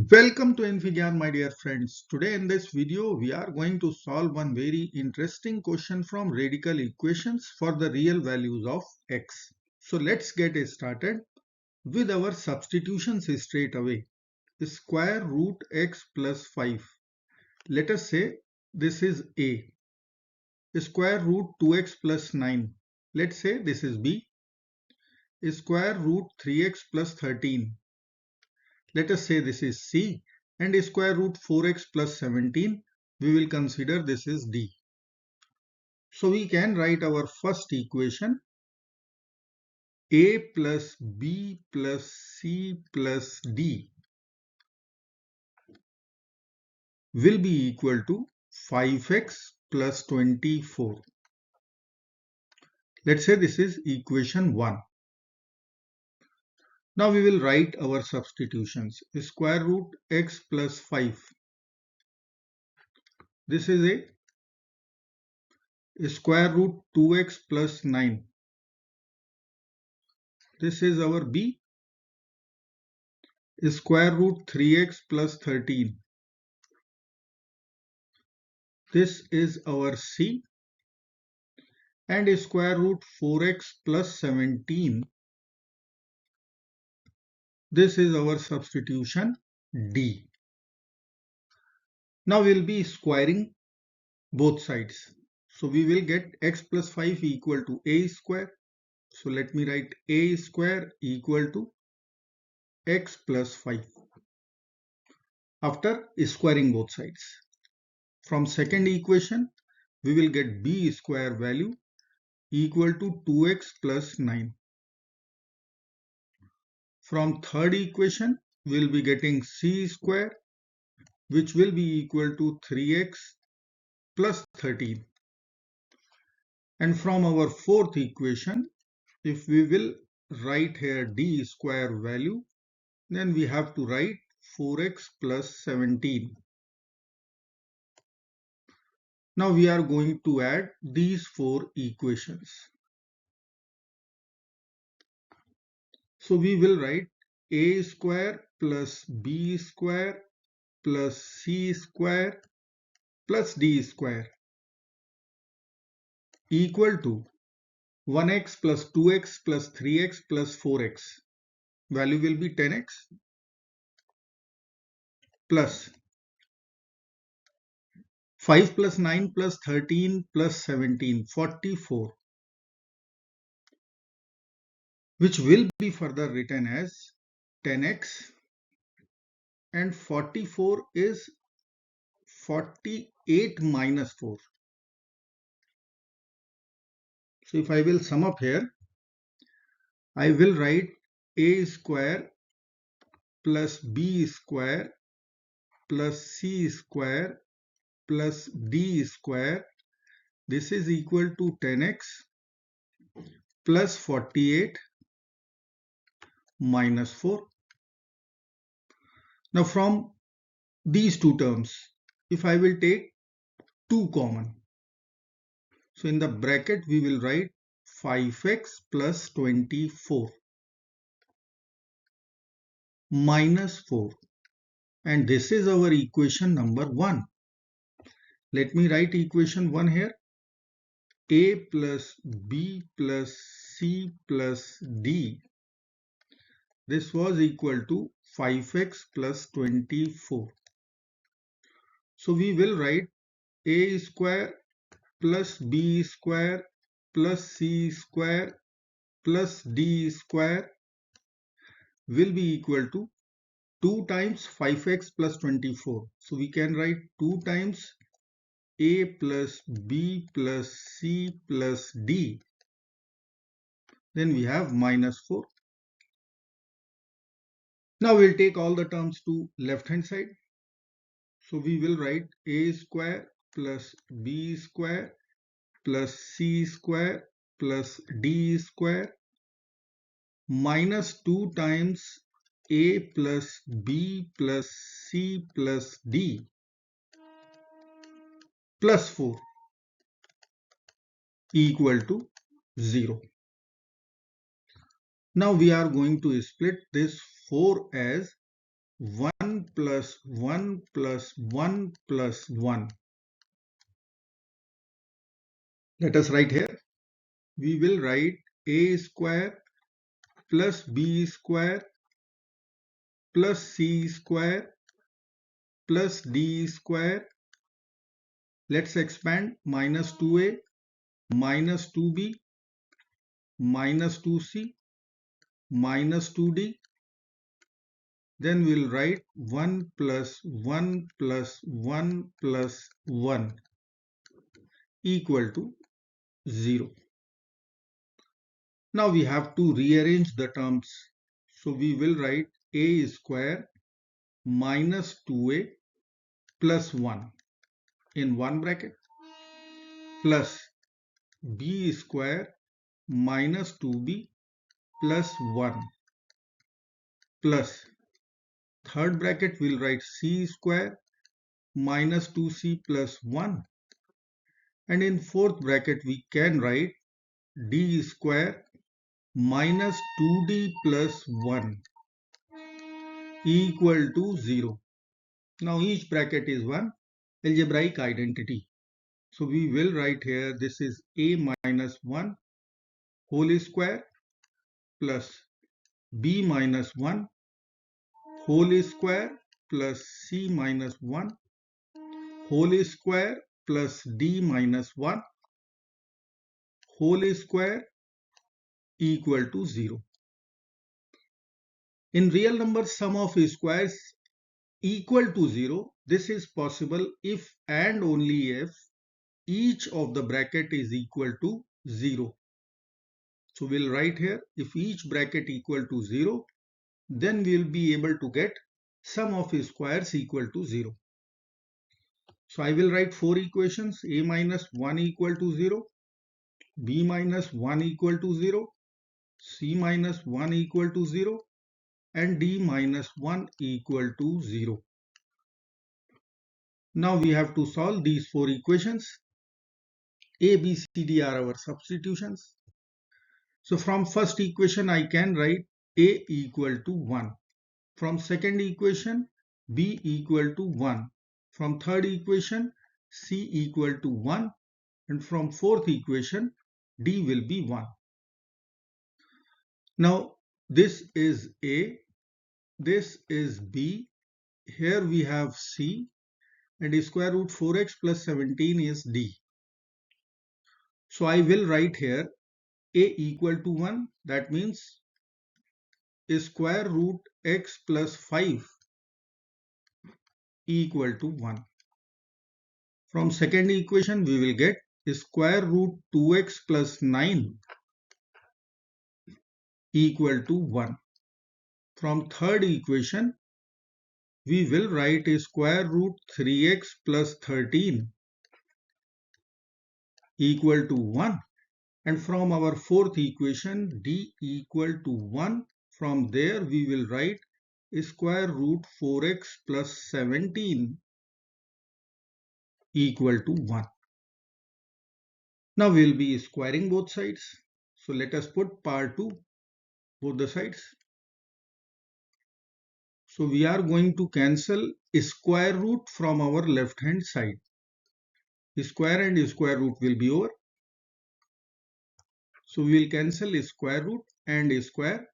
Welcome to Infigyan, my dear friends. Today in this video, we are going to solve one very interesting question from radical equations for the real values of x. So let's get started with our substitutions straight away. Square root x plus 5. Let us say this is a. Square root 2x plus 9. Let's say this is b. Square root 3x plus 13. Let us say this is c, and square root 4x plus 17, we will consider this is d. So we can write our first equation, a plus b plus c plus d will be equal to 5x plus 24. Let's say this is equation 1. Now we will write our substitutions. Square root x plus 5. This is a square root 2x plus 9. This is our b. Square root 3x plus 13. This is our c. And square root 4x plus 17. This is our substitution d. Now we will be squaring both sides. So we will get x plus 5 equal to a square. So let me write a square equal to x plus 5 after squaring both sides. From second equation, we will get b square value equal to 2x plus 9. From third equation, we will be getting c square, which will be equal to 3x plus 13. And from our fourth equation, if we will write here d square value, then we have to write 4x plus 17. Now we are going to add these four equations. So we will write a square plus b square plus c square plus d square equal to 1x plus 2x plus 3x plus 4x. Value will be 10x plus 5 plus 9 plus 13 plus 17, 44, which will be further written as 10x, and 44 is 48 minus 4. So if I will sum up here, I will write a square plus b square plus c square plus d square. This is equal to 10x plus 48 minus 4. Now from these two terms, if I will take 2 common, so in the bracket we will write 5x plus 24 minus 4, and this is our equation number 1. Let me write equation 1 here. A plus b plus c plus d, this was equal to 5x plus 24. So we will write a square plus b square plus c square plus d square will be equal to 2 times 5x plus 24. So we can write 2 times a plus b plus c plus d. Then we have minus 4. Now we'll take all the terms to left hand side. So we will write a square plus b square plus c square plus d square minus 2 times a plus b plus c plus d plus 4 equal to 0. Now we are going to split this 4 as 1 plus 1 plus 1 plus 1. Let us write here. We will write a square plus b square plus c square plus d square. Let's expand. Minus 2a minus 2b minus 2c minus 2d. Then we'll write 1 plus 1 plus 1 plus 1 equal to 0. Now we have to rearrange the terms. So we will write a square minus 2a plus 1 in one bracket plus b square minus 2b plus 1 plus third bracket we'll write c square minus 2c plus 1, and in fourth bracket we can write d square minus 2d plus 1 equal to 0. Now each bracket is one algebraic identity. So we will write here this is a minus 1 whole square plus b minus 1 whole square plus c minus 1 whole square plus d minus 1 whole square equal to 0. In real numbers, sum of squares equal to 0. This is possible if and only if each of the bracket is equal to 0. So we'll write here if each bracket equal to 0, then we'll be able to get sum of squares equal to 0. So I will write 4 equations. A minus 1 equal to 0, b minus 1 equal to 0, c minus 1 equal to 0, and d minus 1 equal to 0. Now we have to solve these 4 equations. A, B, C, D are our substitutions. So from first equation I can write A equal to 1. From second equation B equal to 1. From third equation C equal to 1. And from fourth equation D will be 1. Now this is A, this is B, here we have C, and square root 4x plus 17 is D. So I will write here A equal to 1, that means square root x plus 5 equal to 1. From second equation we will get square root 2x plus 9 equal to 1. From third equation we will write square root 3x plus 13 equal to 1. And from our fourth equation D equal to 1, from there we will write square root 4x plus 17 equal to 1. Now we will be squaring both sides. So let us put power to both the sides. So we are going to cancel square root from our left hand side. Square and square root will be over. So we will cancel square root and square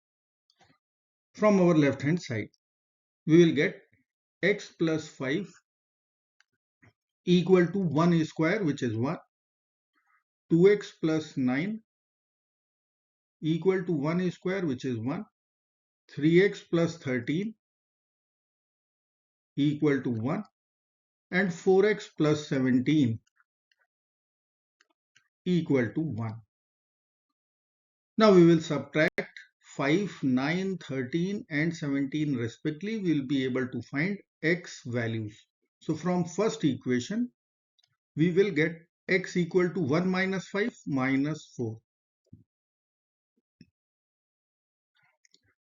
from our left hand side. We will get x plus 5 equal to 1 square, which is 1. 2x plus 9 equal to 1 square, which is 1. 3x plus 13 equal to 1. And 4x plus 17 equal to 1. Now we will subtract 5, 9, 13 and 17 respectively. We will be able to find x values. So from first equation, we will get x equal to 1 minus 5 minus 4.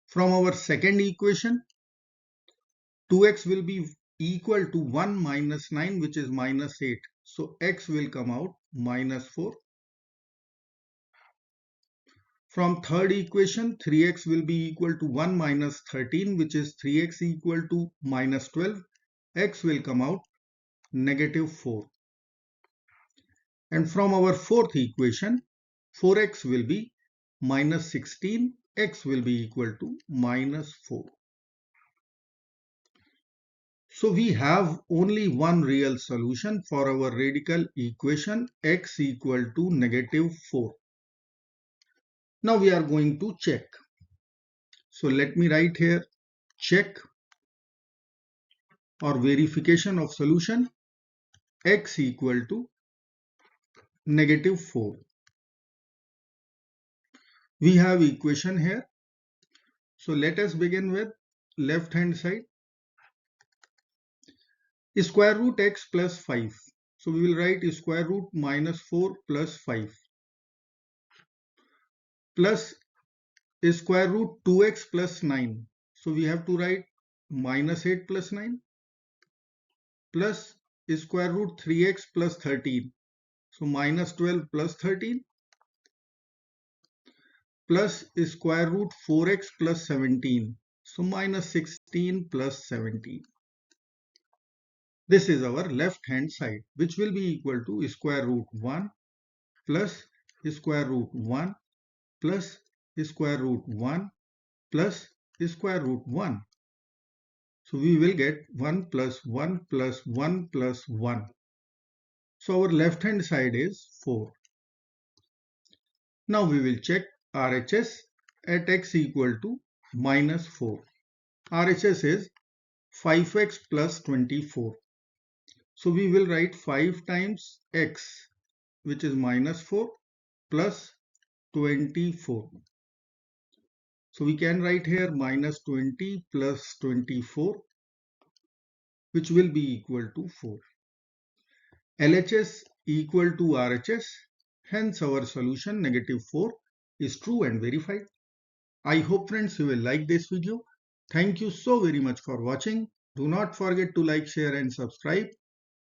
From our second equation, 2x will be equal to 1 minus 9, which is minus 8. So x will come out minus 4. From third equation, 3x will be equal to 1 minus 13, which is 3x equal to minus 12. X will come out negative 4. And from our fourth equation, 4x will be minus 16. X will be equal to minus 4. So we have only one real solution for our radical equation x equal to negative 4. Now we are going to check. So let me write here check or verification of solution x equal to negative 4. We have equation here. So let us begin with left hand side. Square root x plus 5. So we will write square root minus 4 plus 5 plus square root 2x plus 9. So we have to write minus 8 plus 9 plus square root 3x plus 13. So minus 12 plus 13 plus square root 4x plus 17. So minus 16 plus 17. This is our left hand side, which will be equal to square root 1 plus square root 1 plus square root 1 plus square root 1. So we will get 1 plus 1 plus 1 plus 1. So our left hand side is 4. Now we will check RHS at x equal to minus 4. RHS is 5x plus 24. So we will write 5 times x, which is minus 4 plus 24. So we can write here minus 20 plus 24, which will be equal to 4. LHS equal to RHS, hence our solution negative 4 is true and verified. I hope friends you will like this video. Thank you so very much for watching. Do not forget to like, share and subscribe.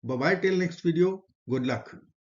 Bye bye till next video. Good luck.